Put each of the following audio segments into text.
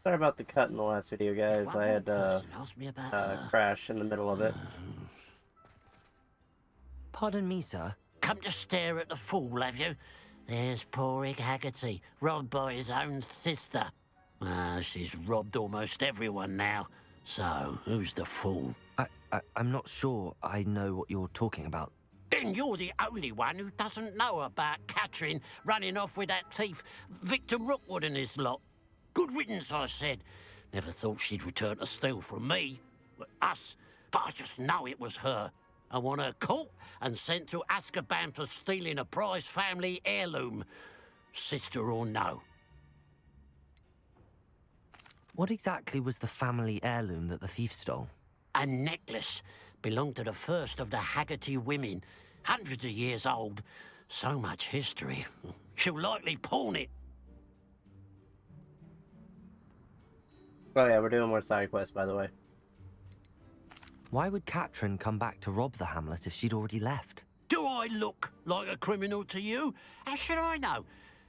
Sorry about the cut in the last video, guys. I had Asked me about crash in the middle of it. Pardon me, sir. Come to stare at the fool, have you? There's poor Ig Haggerty, robbed by his own sister. She's robbed almost everyone now. So, who's the fool? I'm not sure I know what you're talking about. Then you're the only one who doesn't know about Catherine running off with that thief, Victor Rookwood and his lot. Good riddance, I said. Never thought she'd return to steal from me, us, but I just know it was her. I want her caught and sent to Azkaban for stealing a prized family heirloom, sister or no. What exactly was the family heirloom that the thief stole? A necklace belonged to the first of the Haggerty women, hundreds of years old. So much history. She'll likely pawn it. Oh yeah, we're doing more side quests, by the way. Why would Katrin come back to rob the hamlet if she'd already left? Do I look like a criminal to you? How should I know?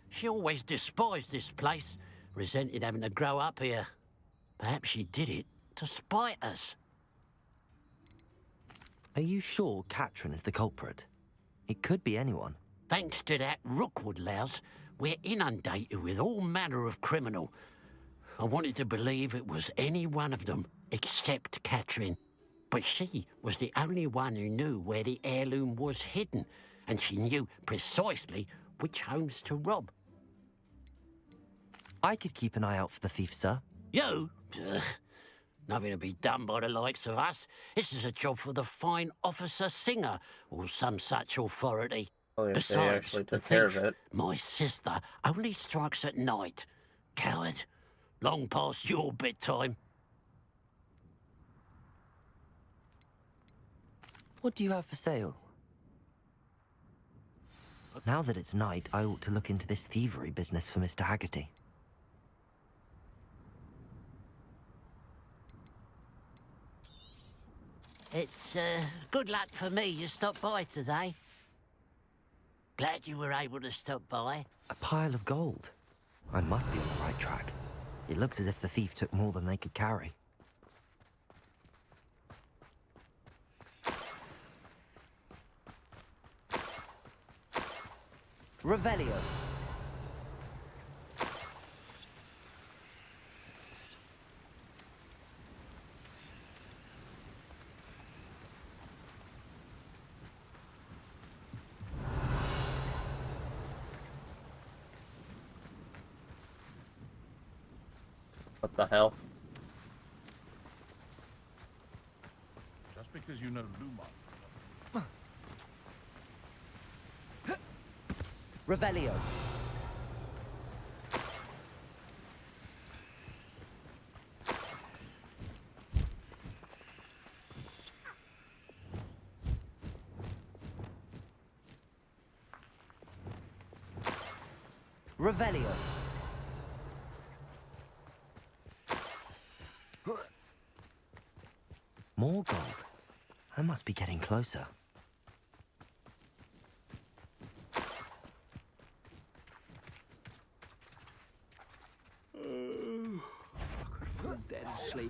She always despised this place, resented having to grow up here. Perhaps she did it to spite us. Are you sure Katrin is the culprit? It could be anyone. Thanks to that Rookwood louse, we're inundated with all manner of criminal. I wanted to believe it was any one of them, except Katrin. But she was the only one who knew where the heirloom was hidden, and she knew precisely which homes to rob. I could keep an eye out for the thief, sir. You? Ugh. Nothing to be done by the likes of us. This is a job for the fine officer Singer, or some such authority. Oh, yeah, they Besides, actually the took care of thief, it. my sister, only strikes at night. Coward. Long past your bedtime. What do you have for sale? Now that it's night, I ought to look into this thievery business for Mr. Haggerty. It's good luck for me you stopped by today. Glad you were able to stop by. A pile of gold. I must be on the right track. It looks as if the thief took more than they could carry. Revelio. What the hell? Just because you know Lumon. Revelio. Revelio. More gold. I must be getting closer. Dead asleep.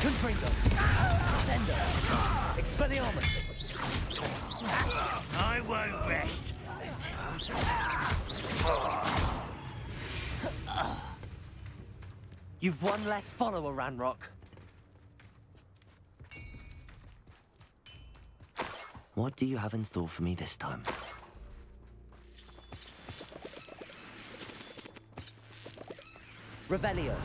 Confringo. Sender. Expelliarmus. I won't rest. You've one less follower, Ranrock. What do you have in store for me this time? Revelio.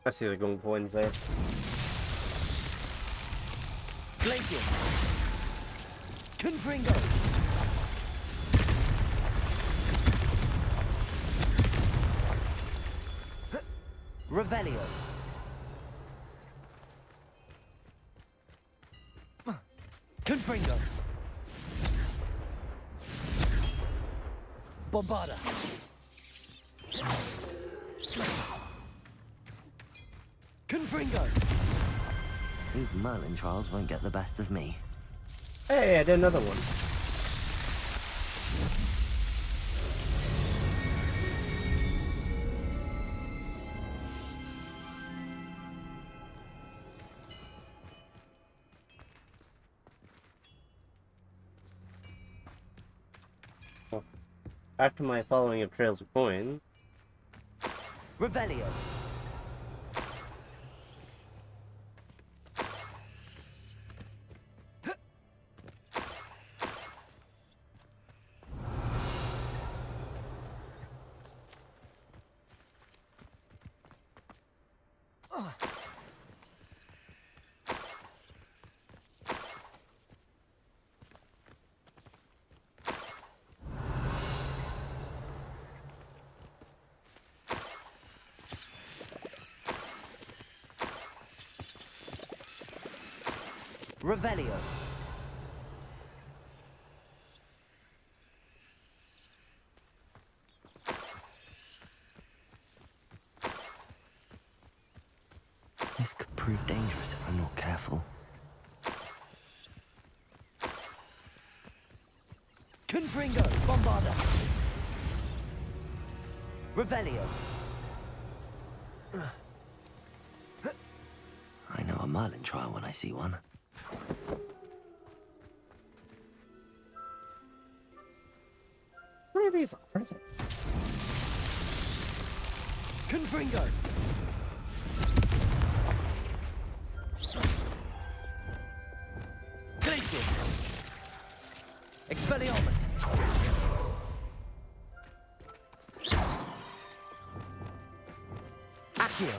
I see the gold coins there. Glacius. Confringo. Revelio. Confringo. Bombarda. Confringo. These Merlin trials won't get the best of me. Hey, I did another one. After my following of trails of coins. Revelio. Revelio. This could prove dangerous if I'm not careful. Confringo. Bombarda. Revelio. I know a Merlin trial when I see one. What are these? Confringo. Glacius. Expelliarmus. Accio.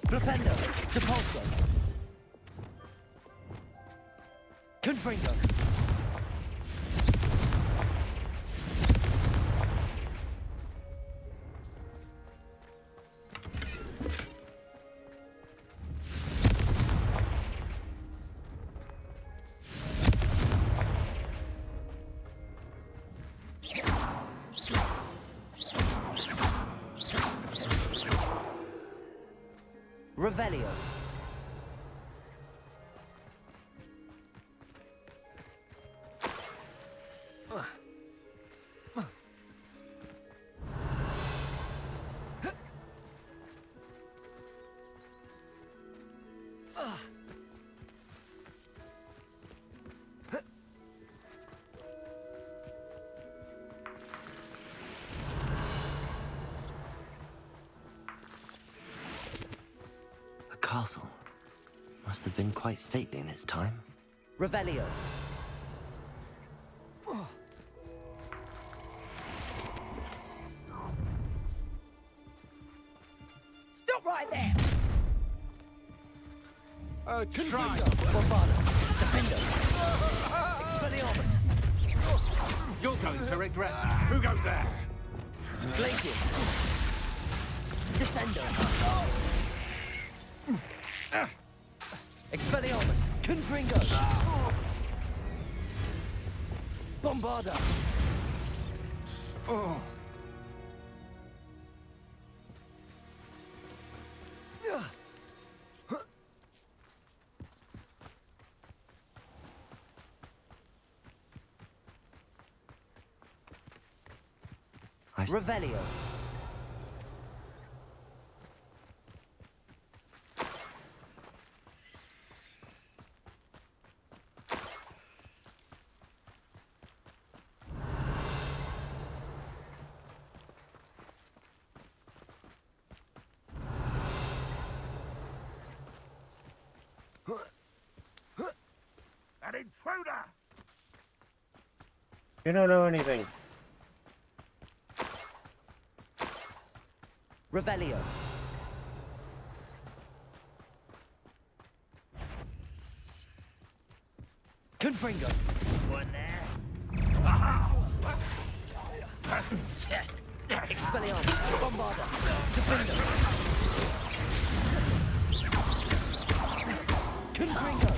Flipendo. Depulso. Confringo. Revelio. Castle. Must have been quite stately in its time. Revelio. Stop right there! Try. Bombarda. Defender. Expelliarmus. You're going to regret. Who goes there? Glacius. Descendo. Expelliarmus. Confringo. Bombarda. Revelio. An intruder! You don't know anything. Revelio. Confringo. One there. Expelliarmus. Bombarda. Defender. Confringo.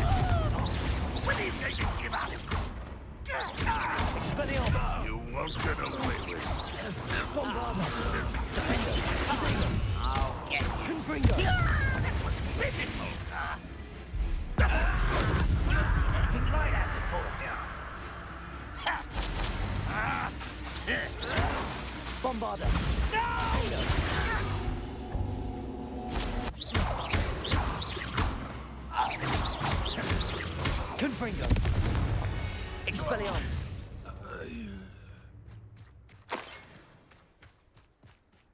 When do you think you give Expelliarmus! You won't get away with it. Bombarda! Defender! I'll get you. Confringo! Pitiful. I've seen anything like that before. Bombarda! Confringo! Expelliarmus!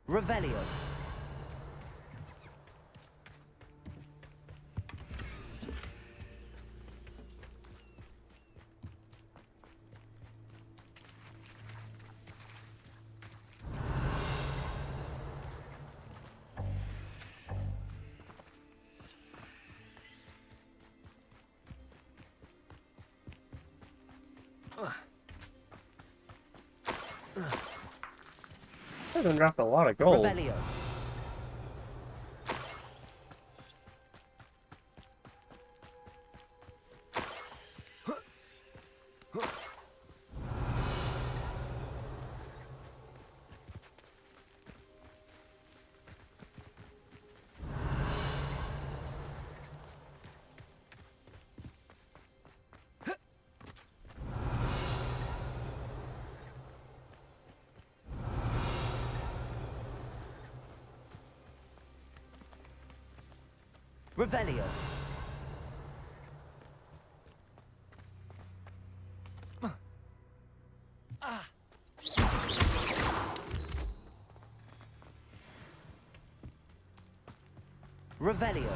Revelio! Hasn't dropped a lot of gold. Revelio! Revelio! Revelio!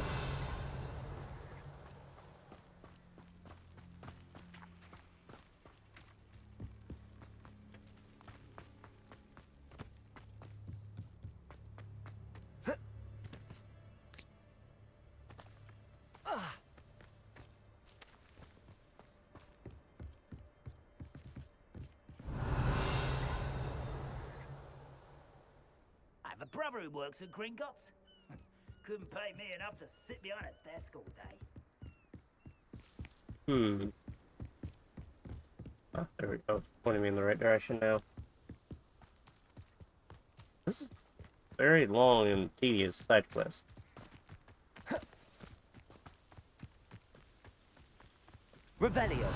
I have a brother who works at Gringotts. Couldn't pay me enough to sit behind a desk all day. Oh, there we go. Pointing me in the right direction now. This is very long and tedious side quest. Revelio!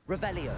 Revelio!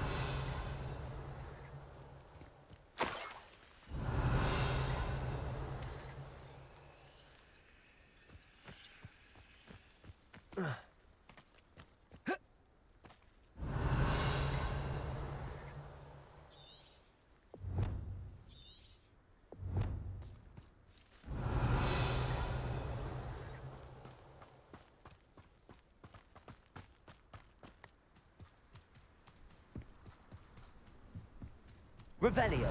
Revelio!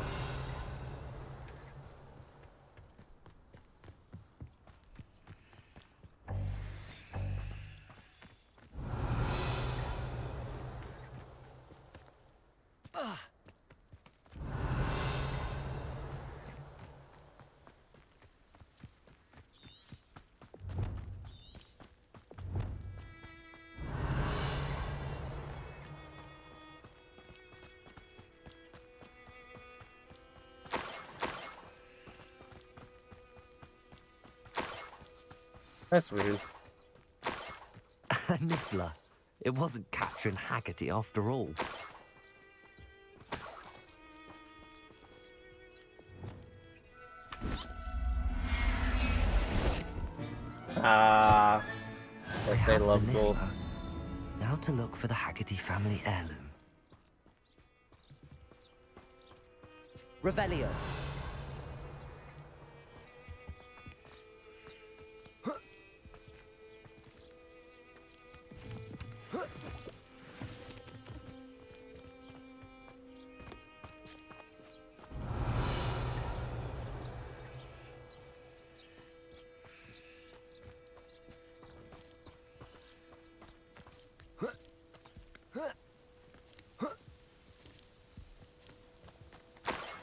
That's weird. Niffler. It wasn't Catherine Haggerty after all. Ah, guess they have the love gold. Niffler. Now got to look for the Haggerty family heirloom. Revelio.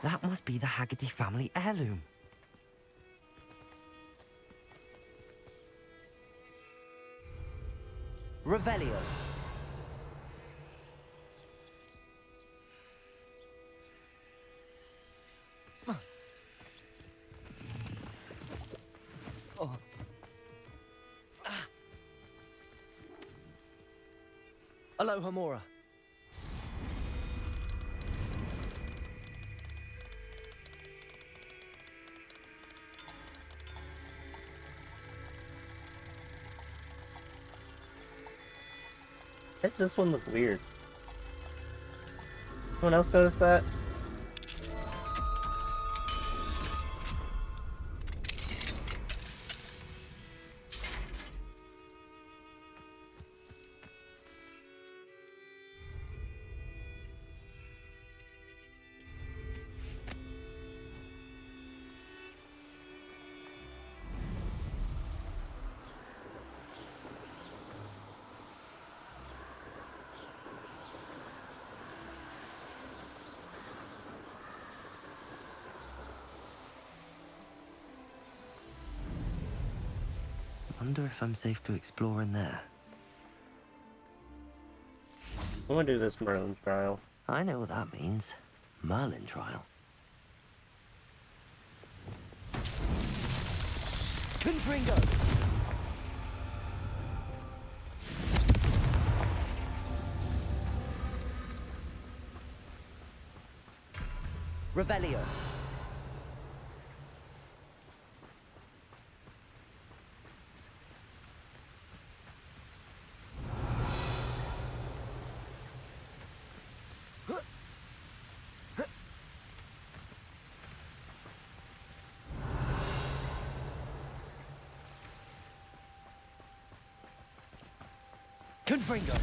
That must be the Haggerty family heirloom. Revelio. Aloha Mora. Why does this one look weird? Anyone else notice that? Wonder if I'm safe to explore in there. I'm gonna do this Merlin trial. I know what that means. Merlin trial. Confringo. Revelio. Confringo.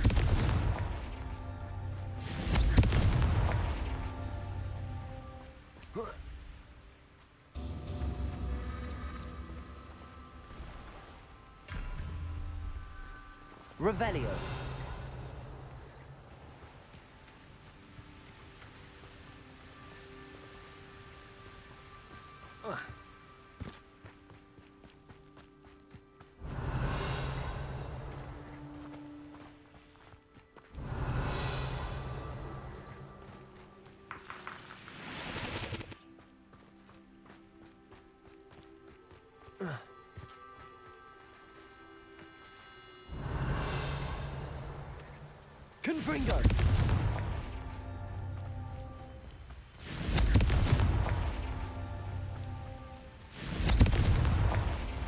Revelio. Confringo.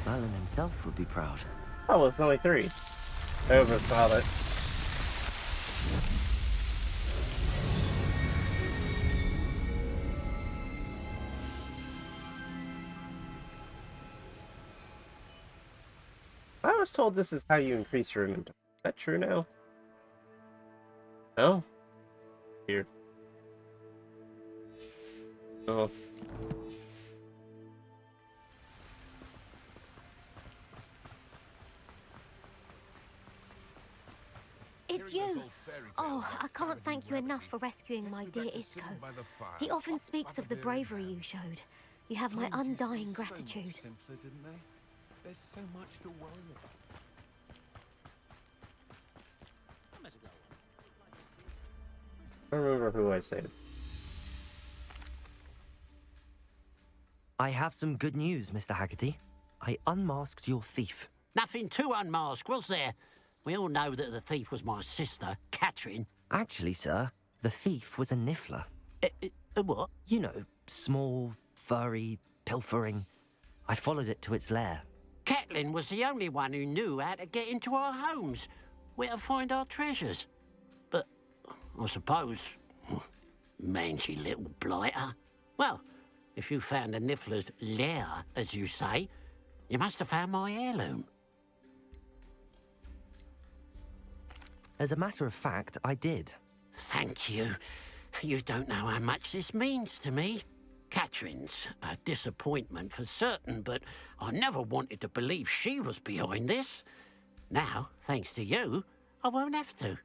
Merlin himself would be proud. Oh, well, it's only 3. I overthought it. I was told this is how you increase your inventory. Is that true now? No? Weird. Oh. It's you. Oh, I can't thank you enough for rescuing my dear Isco. He often speaks of the bravery you showed. You have my undying gratitude. Simpler, didn't they? There's so much to worry about. I don't remember who I saved. I have some good news, Mr. Haggerty. I unmasked your thief. Nothing to unmask, was there? We all know that the thief was my sister, Catherine. Actually, sir, the thief was a niffler. A what? You know, small, furry, pilfering. I followed it to its lair. Catelyn was the only one who knew how to get into our homes. where to find our treasures. But I suppose, mangy little blighter. Well, if you found the Niffler's lair, as you say, you must have found my heirloom. As a matter of fact, I did. Thank you. You don't know how much this means to me. Catherine's a disappointment for certain, but I never wanted to believe she was behind this. Now, thanks to you, I won't have to.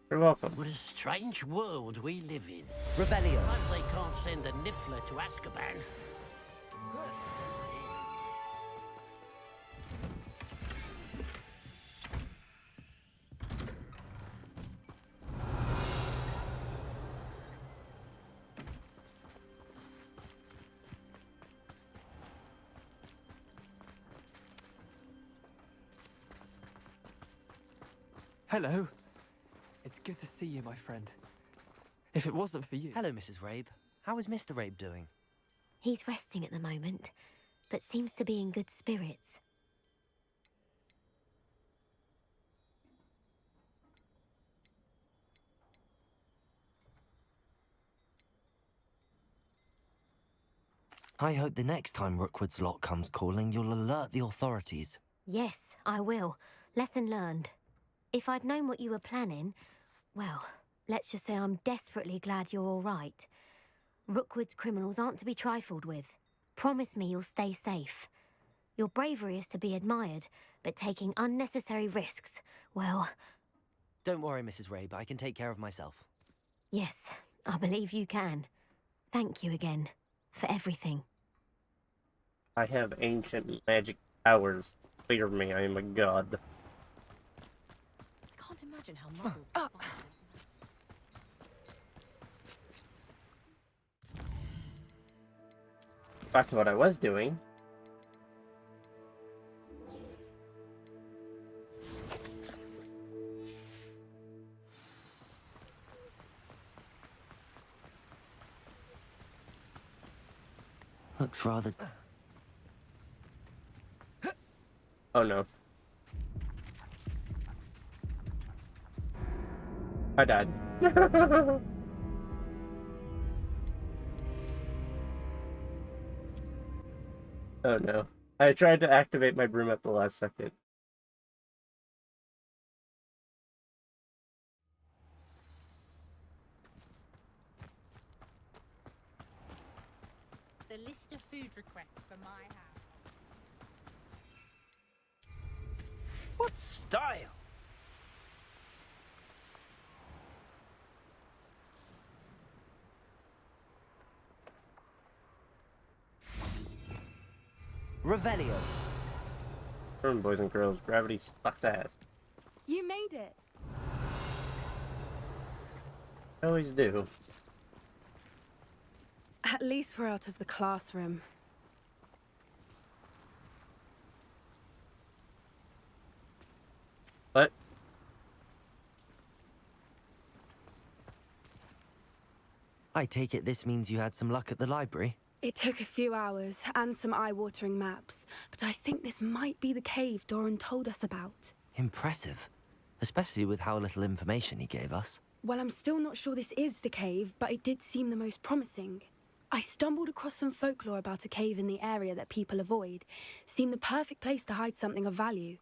You're welcome. What a strange world we live in. Revelio. Suppose they can't send a Niffler to Azkaban. Hello. It's good to see you, my friend. If it wasn't for you... Hello, Mrs. Rabe. How is Mr. Rabe doing? He's resting at the moment, but seems to be in good spirits. I hope the next time Rookwood's lot comes calling, you'll alert the authorities. Yes, I will. Lesson learned. If I'd known what you were planning, well, let's just say I'm desperately glad you're all right. Rookwood's criminals aren't to be trifled with. Promise me you'll stay safe. Your bravery is to be admired, but taking unnecessary risks, well... Don't worry, Mrs. Rabe. I can take care of myself. Yes, I believe you can. Thank you again, for everything. I have ancient magic powers. Clear me, I am a god. I can't imagine how muggles would find it. Back to what I was doing. Looks rather... Oh no. I died. Oh no. I tried to activate my broom at the last second. The list of food requests for my house. What style? Revelio. Remember, boys and girls, gravity sucks ass. You made it. I always do. At least we're out of the classroom. What? I take it this means you had some luck at the library? It took a few hours and some eye-watering maps, but I think this might be the cave Doran told us about. Impressive. Especially with how little information he gave us. Well, I'm still not sure this is the cave, but it did seem the most promising. I stumbled across some folklore about a cave in the area that people avoid. Seemed the perfect place to hide something of value.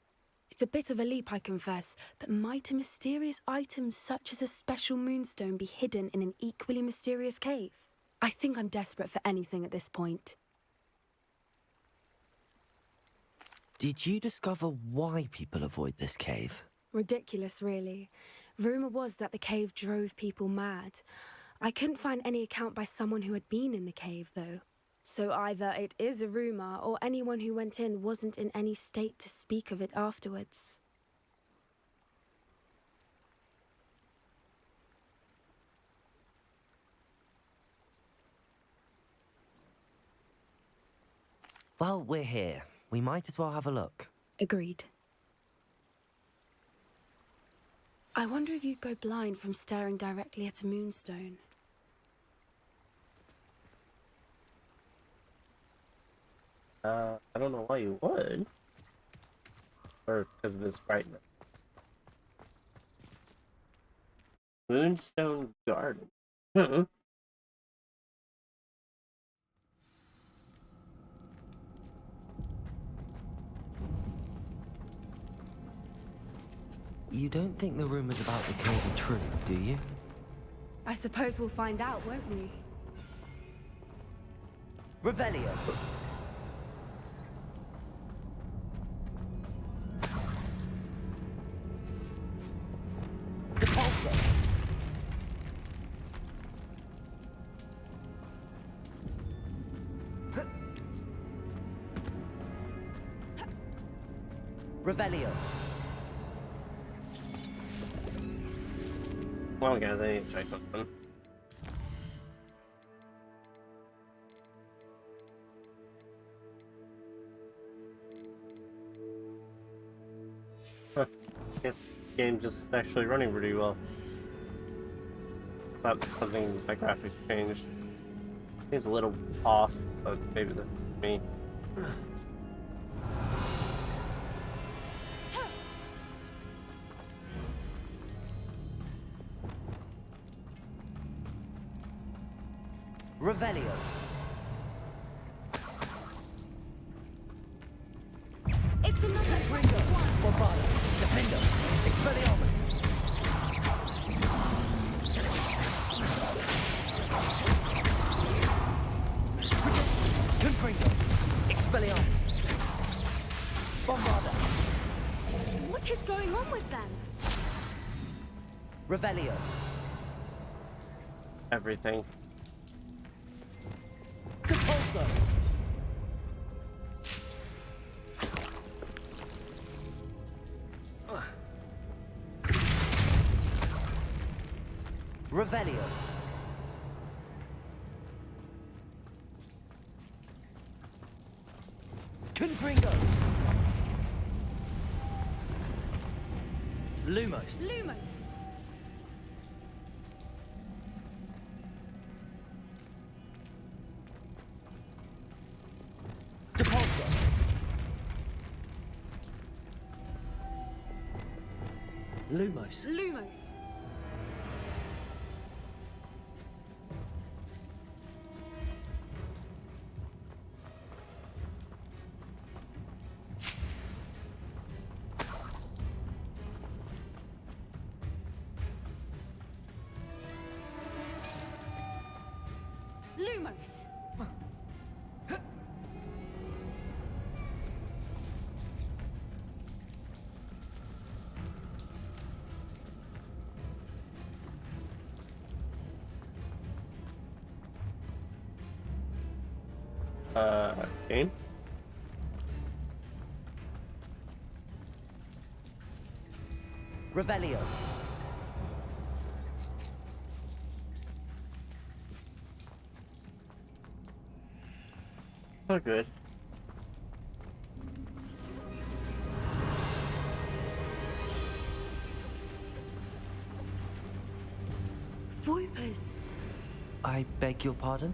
It's a bit of a leap, I confess, but might a mysterious item such as a special moonstone be hidden in an equally mysterious cave? I think I'm desperate for anything at this point. Did you discover why people avoid this cave? Ridiculous, really. Rumour was that the cave drove people mad. I couldn't find any account by someone who had been in the cave, though. So either it is a rumour, or anyone who went in wasn't in any state to speak of it afterwards. Well, we're here. We might as well have a look. Agreed. I wonder if you'd go blind from staring directly at a moonstone. I don't know why you would. Or because of his brightness. Moonstone Garden. Huh. You don't think the rumors about the cave are true, do you? I suppose we'll find out, won't we? Revelio. Depulso. Revelio. Well, guys, I need to try something. Huh. Guess the game just actually running pretty well. Thought something my graphics changed. Seems a little off, but maybe that's me. Revelio. It's another Ringo. Bombado. Defendo. Expelliarmus. Confringo. Expelliarmus. Bombarda. What is going on with them? Revelio. Everything. Depulso. Revelio. Confringo. Lumos. Lumos. Depulso. Lumos. Lumos. Lumos. Game? Revelio. Oh, good. Voipers. I beg your pardon?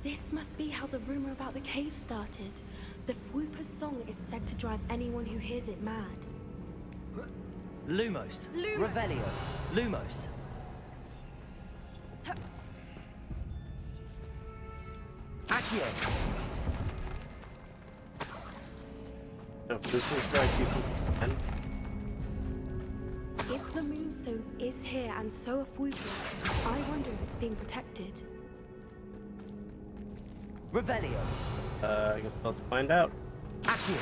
This must be how the rumor about the cave started. The Whooper's song is said to drive anyone who hears it mad. Lumos. Lumos. Revelio. Lumos. Accio. If this is right, you can. If the Moonstone is here and so are Whoopers, I wonder if it's being protected. Revelio. I guess we'll have to find out. Accio.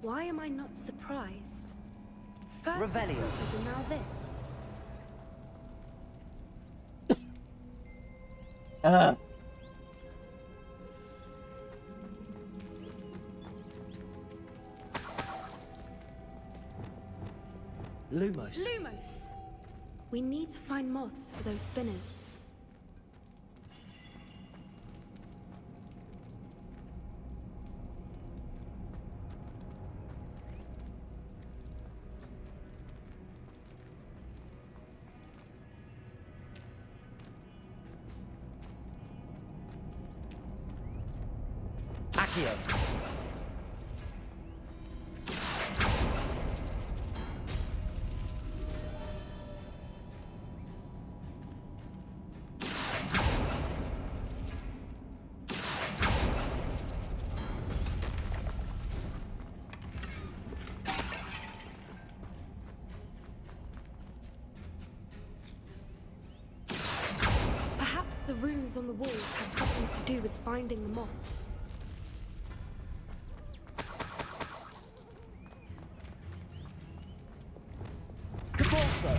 Why am I not surprised? First Revelio. the Whoopers and now this. Lumos. Lumos! We need to find moths for those spinners. Accio. Perhaps the runes on the walls have something to do with finding the moths. Debalso.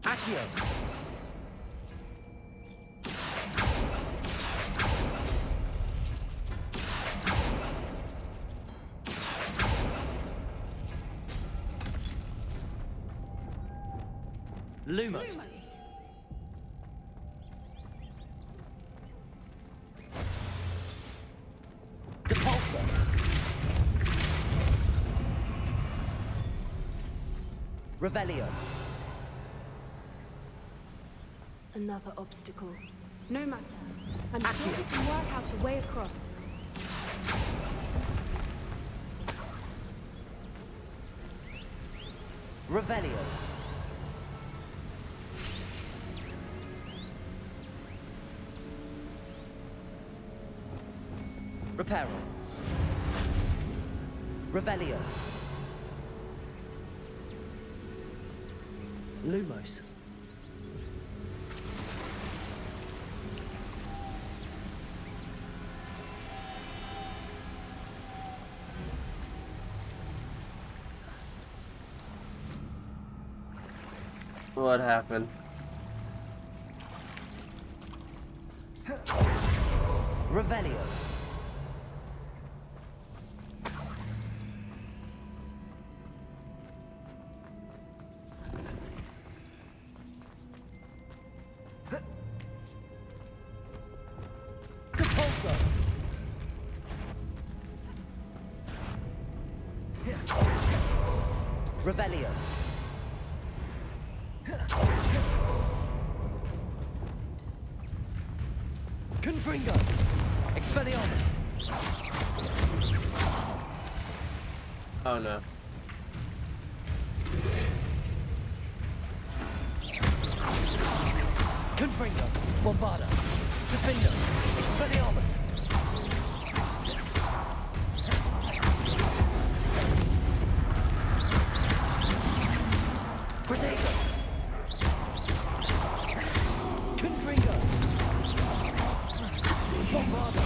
Accio. Lumos. Depulso. Revelio. Another obstacle. No matter. I'm sure we can work out a way across. Revelio. Reparo. Revelio. Lumos. What happened? Revelio. Depulso. Revelio. Confringo. Expelliarmus. Oh no. Confringo. Bombarda. Defendo. Expelliarmus. Protego. Confringo. Bombarda.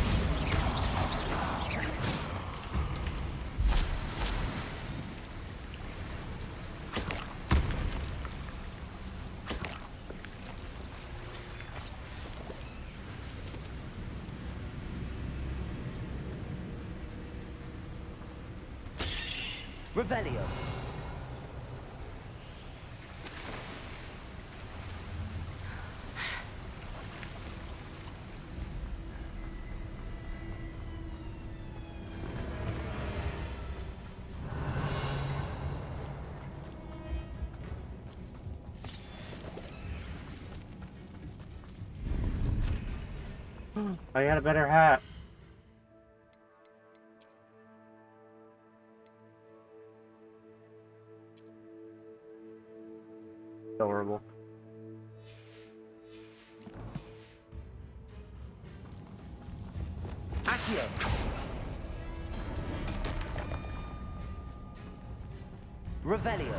Revelio. I got a better hat. Adorable. Accio. Revelio.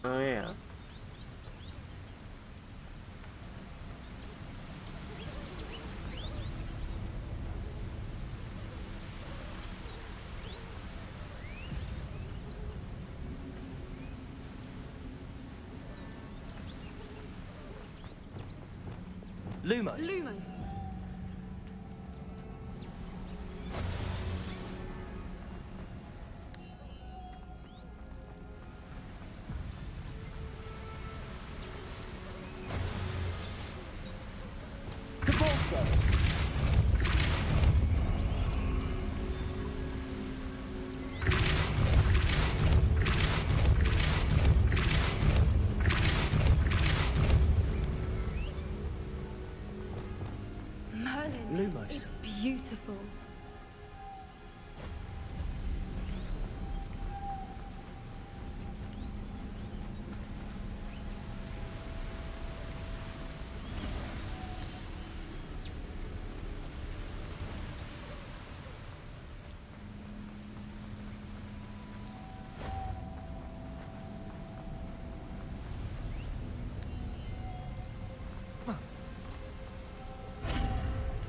Oh yeah. Lumos. Lumos. Devolso. Merlin. Lumos. It's beautiful.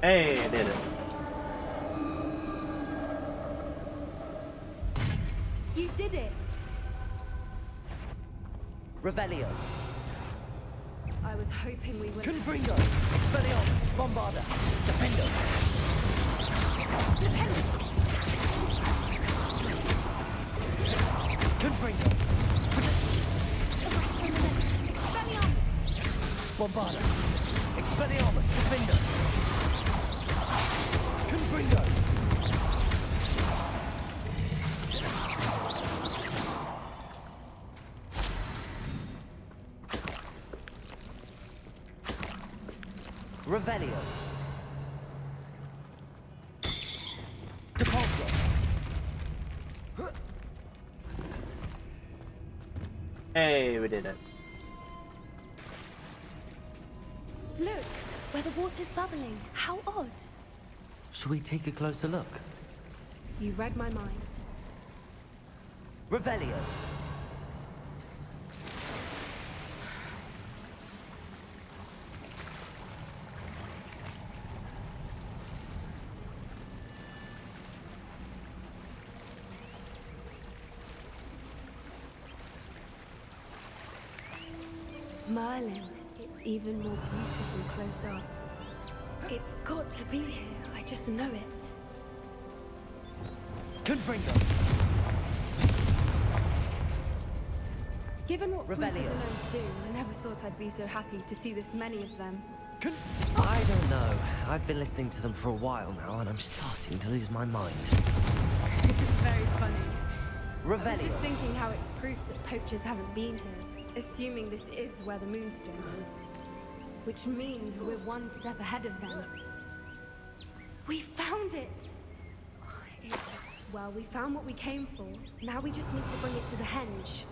Hey, I did it. You did it. Revelio. I was hoping we would. Confringo. Expelliarmus. Bombarda. Defendo. Confringo. Expelliarmus. Bombarda. Expelliarmus. Defendo. Confringo. Revelio. Depulso. Hey, we did it. Look, where the water's bubbling. How odd. Should we take a closer look? You read my mind. Revelio. Merlin, it's even more beautiful close up. It's got to be here, I just know it. Confringo. Given what Freakers Revelio. are known to do, I never thought I'd be so happy to see this many of them. I don't know. I've been listening to them for a while now, and I'm starting to lose my mind. Very funny. I was Revelio. just thinking how it's proof that poachers haven't been here, assuming this is where the Moonstone is. Which means we're one step ahead of them. We found it! Well, we found what we came for. Now we just need to bring it to the henge.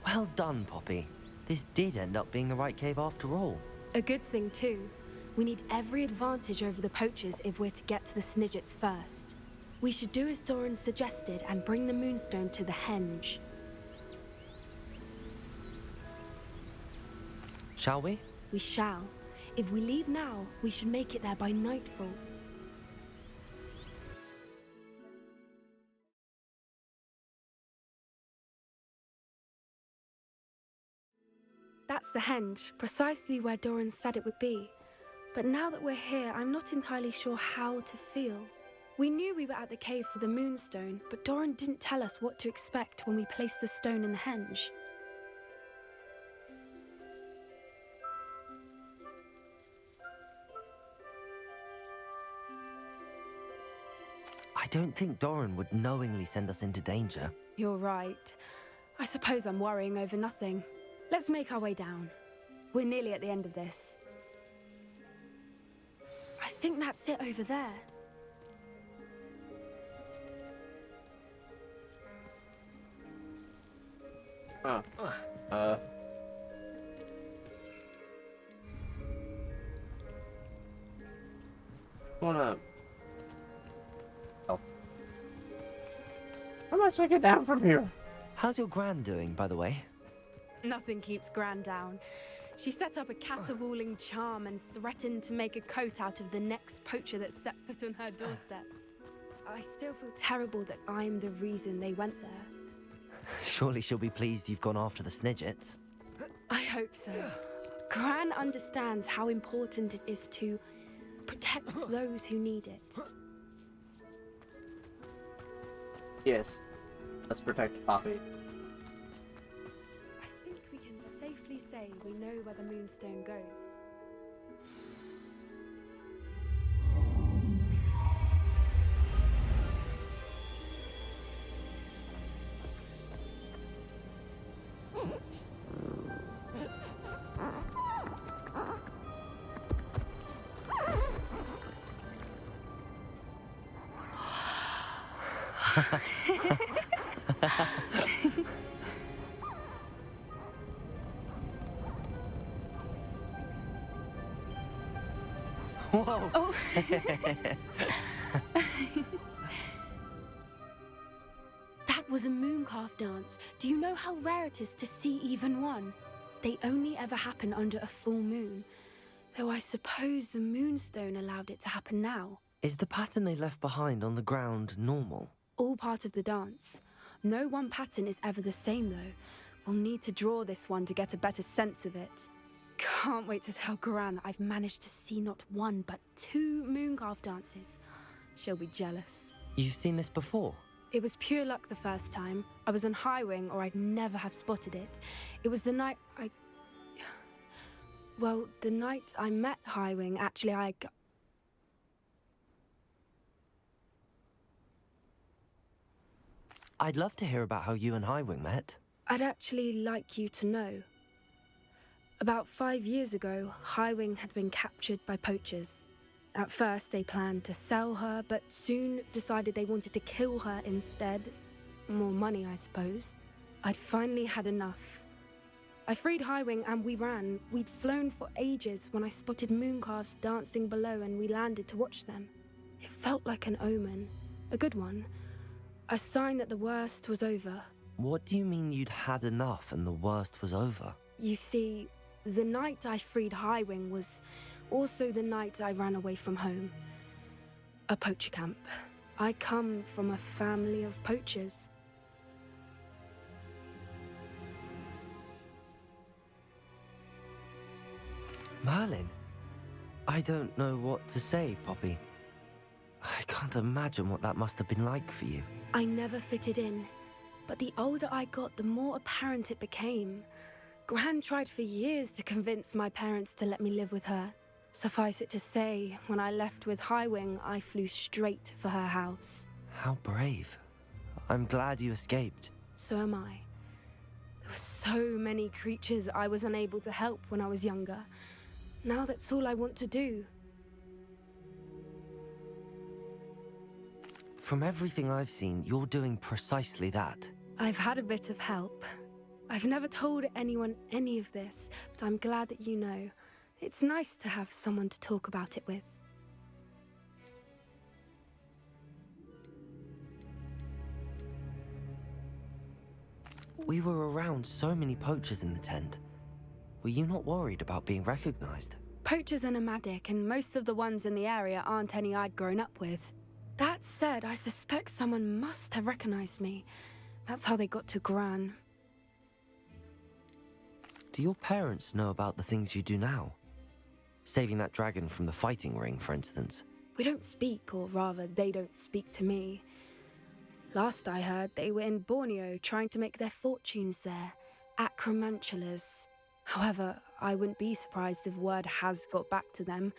Well done, Poppy. This did end up being the right cave after all. A good thing, too. We need every advantage over the poachers if we're to get to the Snidgets first. We should do as Doran suggested and bring the Moonstone to the henge. Shall we? We shall. If we leave now, we should make it there by nightfall. That's the henge, precisely where Doran said it would be. But now that we're here, I'm not entirely sure how to feel. We knew we were at the cave for the Moonstone, but Doran didn't tell us what to expect when we placed the stone in the henge. I don't think Doran would knowingly send us into danger. You're right. I suppose I'm worrying over nothing. Let's make our way down. We're nearly at the end of this. I think that's it over there. Wanna... Oh. How am I supposed to get down from here? How's your gran doing, by the way? Nothing keeps Gran down. She set up a caterwauling charm and threatened to make a coat out of the next poacher that set foot on her doorstep. I still feel terrible that I'm the reason they went there. Surely she'll be pleased you've gone after the Snidgets. hope so. Gran understands how important it is to protect those who need it. Yes. Let's protect Poppy. I think we can safely say we know where the Moonstone goes. Whoa! Oh. That was a mooncalf dance. Do you know how rare it is to see even one? They only ever happen under a full moon. Though I suppose the Moonstone allowed it to happen now. Is the pattern they left behind on the ground normal? All part of the dance. No one pattern is ever the same, though. We'll need to draw this one to get a better sense of it. Can't wait to tell Gran that I've managed to see not one, but 2 mooncalf dances. She'll be jealous. You've seen this before? It was pure luck the first time. I was on High Wing, or I'd never have spotted it. It was the night Well, the night I met High Wing, actually, I'd love to hear about how you and Highwing met. I'd actually like you to know. About 5 years ago, High Wing had been captured by poachers. At first, they planned to sell her, but soon decided they wanted to kill her instead. More money, I suppose. I'd finally had enough. I freed High Wing and we ran. We'd flown for ages when I spotted mooncalves dancing below and we landed to watch them. It felt like an omen. A good one. A sign that the worst was over. What do you mean you'd had enough and the worst was over? You see, the night I freed High Wing was also the night I ran away from home. A poacher camp. I come from a family of poachers. Merlin? I don't know what to say, Poppy. I can't imagine what that must have been like for you. I never fitted in, but the older I got, the more apparent it became. Gran tried for years to convince my parents to let me live with her. Suffice it to say, when I left with High Wing, I flew straight for her house. How brave. I'm glad you escaped. So am I. There were so many creatures I was unable to help when I was younger. Now that's all I want to do. From everything I've seen, you're doing precisely that. I've had a bit of help. I've never told anyone any of this, but I'm glad that you know. It's nice to have someone to talk about it with. We were around so many poachers in the tent. Were you not worried about being recognized? Poachers are nomadic, and most of the ones in the area aren't any I'd grown up with. That said, I suspect someone must have recognized me. That's how they got to Gran. Do your parents know about the things you do now? Saving that dragon from the fighting ring, for instance. We don't speak, or rather, they don't speak to me. Last I heard, they were in Borneo trying to make their fortunes there, acromantulas. However, I wouldn't be surprised if word has got back to them.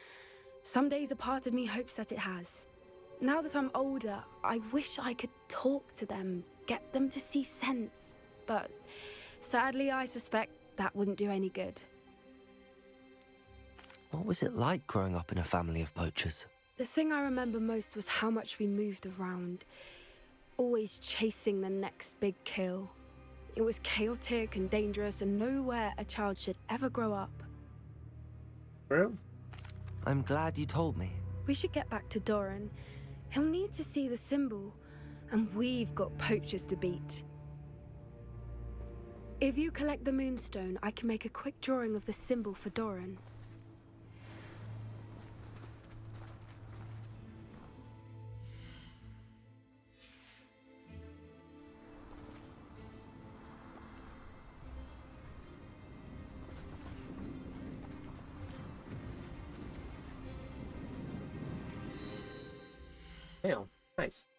Some days a part of me hopes that it has. Now that I'm older, I wish I could talk to them, get them to see sense. But sadly, I suspect that wouldn't do any good. What was it like growing up in a family of poachers? The thing I remember most was how much we moved around, always chasing the next big kill. It was chaotic and dangerous and nowhere a child should ever grow up. True. I'm glad you told me. We should get back to Doran. He'll need to see the symbol, and we've got poachers to beat. If you collect the Moonstone, I can make a quick drawing of the symbol for Doran. Nice.